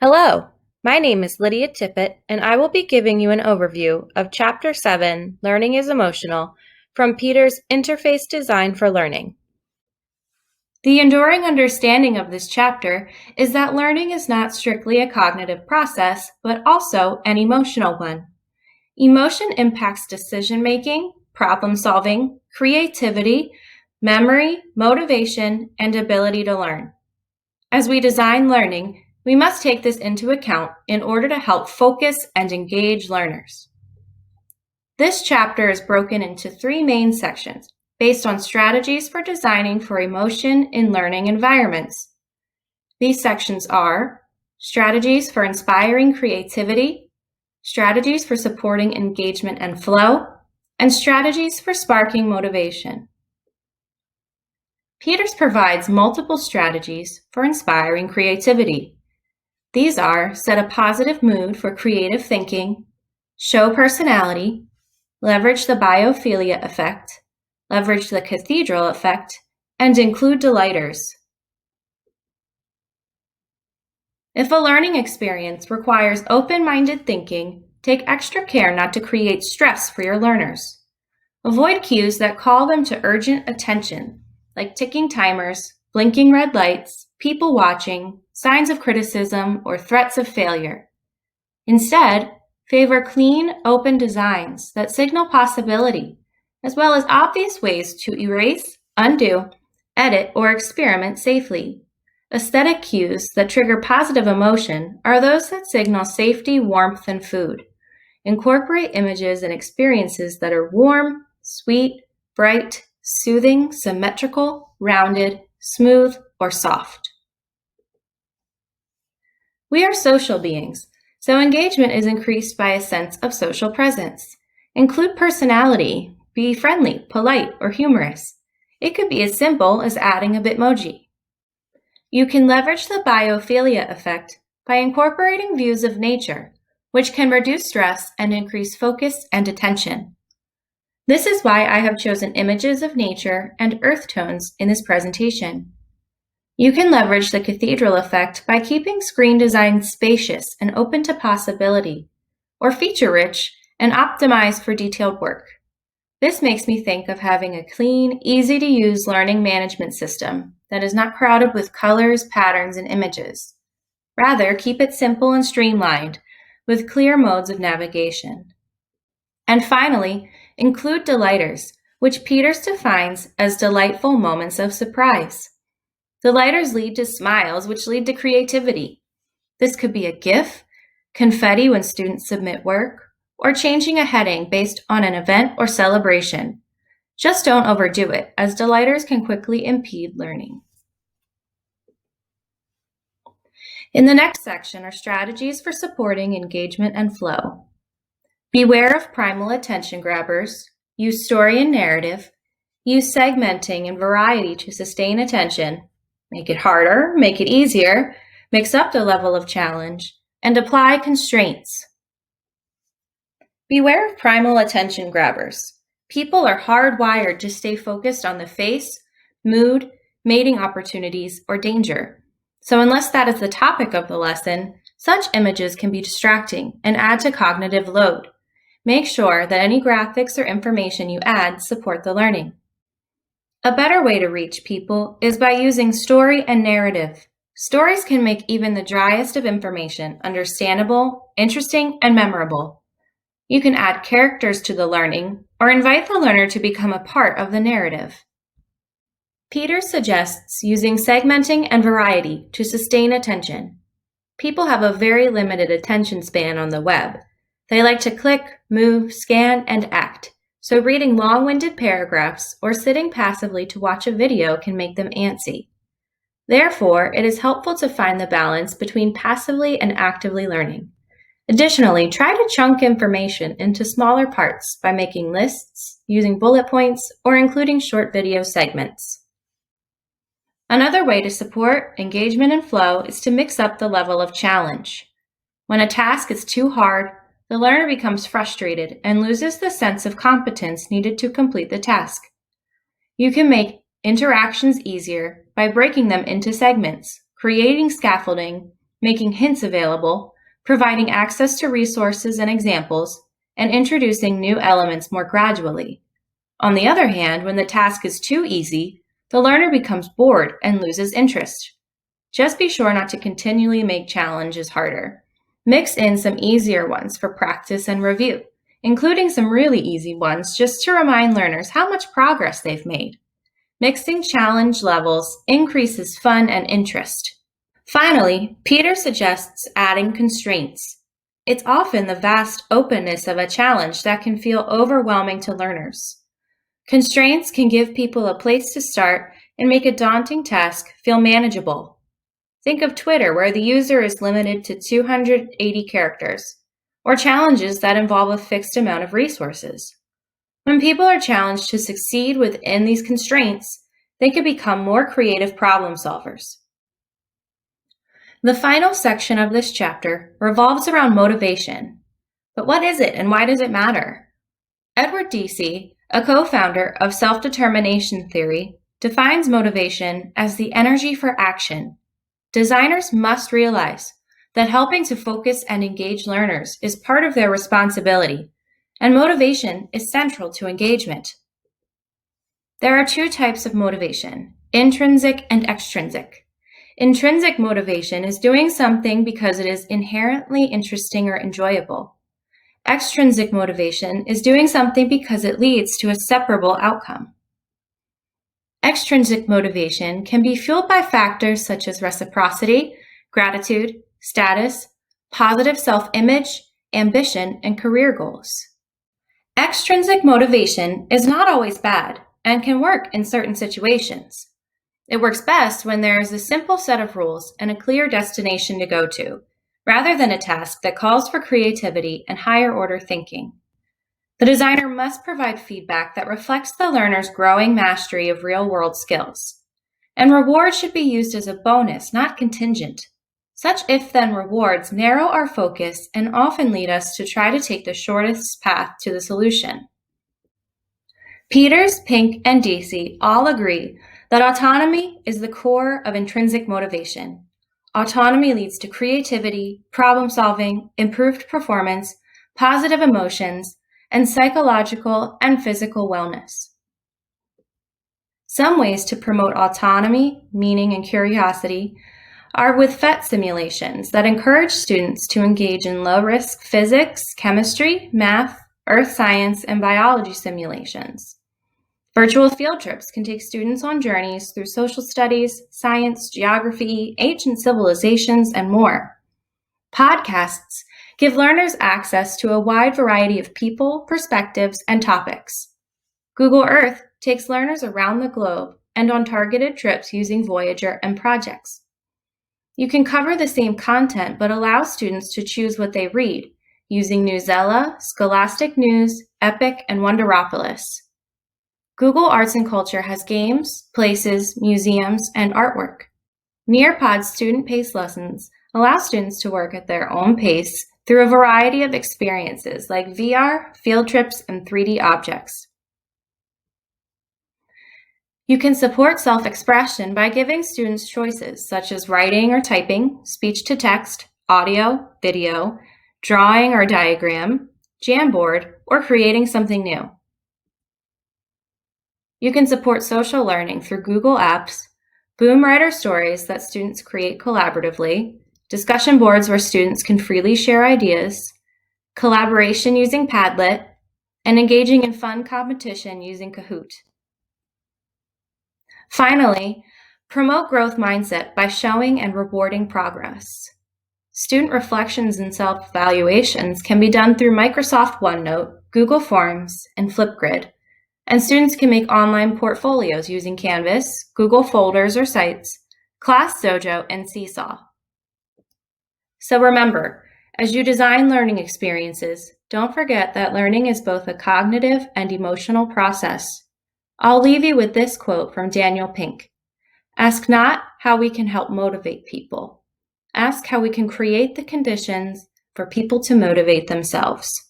Hello, my name is Lydia Tippett, and I will be giving you an overview of Chapter 7, Learning is Emotional, from Peter's Interface Design for Learning. The enduring understanding of this chapter is that learning is not strictly a cognitive process, but also an emotional one. Emotion impacts decision-making, problem-solving, creativity, memory, motivation, and ability to learn. As we design learning, we must take this into account in order to help focus and engage learners. This chapter is broken into 3 main sections based on strategies for designing for emotion in learning environments. These sections are strategies for inspiring creativity, strategies for supporting engagement and flow, and strategies for sparking motivation. Peters provides multiple strategies for inspiring creativity. These are set a positive mood for creative thinking, show personality, leverage the biophilia effect, leverage the cathedral effect, and include delighters. If a learning experience requires open-minded thinking, take extra care not to create stress for your learners. Avoid cues that call them to urgent attention, like ticking timers, blinking red lights, people watching, signs of criticism, or threats of failure. Instead, favor clean, open designs that signal possibility, as well as obvious ways to erase, undo, edit, or experiment safely. Aesthetic cues that trigger positive emotion are those that signal safety, warmth, and food. Incorporate images and experiences that are warm, sweet, bright, soothing, symmetrical, rounded, smooth, or soft. We are social beings, so engagement is increased by a sense of social presence. Include personality, be friendly, polite, or humorous. It could be as simple as adding a Bitmoji. You can leverage the biophilia effect by incorporating views of nature, which can reduce stress and increase focus and attention. This is why I have chosen images of nature and earth tones in this presentation. You can leverage the cathedral effect by keeping screen design spacious and open to possibility, or feature-rich and optimized for detailed work. This makes me think of having a clean, easy-to-use learning management system that is not crowded with colors, patterns, and images. Rather, keep it simple and streamlined, with clear modes of navigation. And finally, include delighters, which Peters defines as delightful moments of surprise. Delighters lead to smiles, which lead to creativity. This could be a GIF, confetti when students submit work, or changing a heading based on an event or celebration. Just don't overdo it, as delighters can quickly impede learning. In the next section are strategies for supporting engagement and flow. Beware of primal attention grabbers, use story and narrative, use segmenting and variety to sustain attention, make it harder, make it easier, mix up the level of challenge, and apply constraints. Beware of primal attention grabbers. People are hardwired to stay focused on the face, mood, mating opportunities, or danger. So unless that is the topic of the lesson, such images can be distracting and add to cognitive load. Make sure that any graphics or information you add support the learning. A better way to reach people is by using story and narrative. Stories can make even the driest of information understandable, interesting, and memorable. You can add characters to the learning or invite the learner to become a part of the narrative. Peters suggests using segmenting and variety to sustain attention. People have a very limited attention span on the web. They like to click, move, scan, and act. So reading long-winded paragraphs or sitting passively to watch a video can make them antsy. Therefore, it is helpful to find the balance between passively and actively learning. Additionally, try to chunk information into smaller parts by making lists, using bullet points, or including short video segments. Another way to support engagement and flow is to mix up the level of challenge. When a task is too hard, the learner becomes frustrated and loses the sense of competence needed to complete the task. You can make interactions easier by breaking them into segments, creating scaffolding, making hints available, providing access to resources and examples, and introducing new elements more gradually. On the other hand, when the task is too easy, the learner becomes bored and loses interest. Just be sure not to continually make challenges harder. Mix in some easier ones for practice and review, including some really easy ones just to remind learners how much progress they've made. Mixing challenge levels increases fun and interest. Finally, Peter suggests adding constraints. It's often the vast openness of a challenge that can feel overwhelming to learners. Constraints can give people a place to start and make a daunting task feel manageable. Think of Twitter, where the user is limited to 280 characters, or challenges that involve a fixed amount of resources. When people are challenged to succeed within these constraints, they can become more creative problem solvers. The final section of this chapter revolves around motivation. But what is it and why does it matter? Edward Deci, a co-founder of self-determination theory, defines motivation as the energy for action. Designers must realize that helping to focus and engage learners is part of their responsibility, and motivation is central to engagement. There are two types of motivation, intrinsic and extrinsic. Intrinsic motivation is doing something because it is inherently interesting or enjoyable. Extrinsic motivation is doing something because it leads to a separable outcome. Extrinsic motivation can be fueled by factors such as reciprocity, gratitude, status, positive self-image, ambition, and career goals. Extrinsic motivation is not always bad and can work in certain situations. It works best when there is a simple set of rules and a clear destination to go to, rather than a task that calls for creativity and higher-order thinking. The designer must provide feedback that reflects the learner's growing mastery of real-world skills. And rewards should be used as a bonus, not contingent. Such if-then rewards narrow our focus and often lead us to try to take the shortest path to the solution. Peters, Pink, and Deci all agree that autonomy is the core of intrinsic motivation. Autonomy leads to creativity, problem-solving, improved performance, positive emotions, and psychological and physical wellness. Some ways to promote autonomy, meaning, and curiosity are with PhET simulations that encourage students to engage in low-risk physics, chemistry, math, earth science, and biology simulations. Virtual field trips can take students on journeys through social studies, science, geography, ancient civilizations, and more. Podcasts give learners access to a wide variety of people, perspectives, and topics. Google Earth takes learners around the globe and on targeted trips using Voyager and projects. You can cover the same content but allow students to choose what they read using Newsela, Scholastic News, Epic, and Wonderopolis. Google Arts and Culture has games, places, museums, and artwork. Nearpod's student-paced lessons allow students to work at their own pace through a variety of experiences like VR, field trips, and 3D objects. You can support self-expression by giving students choices such as writing or typing, speech-to-text, audio, video, drawing or diagram, Jamboard, or creating something new. You can support social learning through Google Apps, Boom Writer stories that students create collaboratively, discussion boards where students can freely share ideas, collaboration using Padlet, and engaging in fun competition using Kahoot. Finally, promote growth mindset by showing and rewarding progress. Student reflections and self-evaluations can be done through Microsoft OneNote, Google Forms, and Flipgrid, and students can make online portfolios using Canvas, Google Folders or Sites, ClassDojo, and Seesaw. So remember, as you design learning experiences, don't forget that learning is both a cognitive and emotional process. I'll leave you with this quote from Daniel Pink. Ask not how we can help motivate people. Ask how we can create the conditions for people to motivate themselves.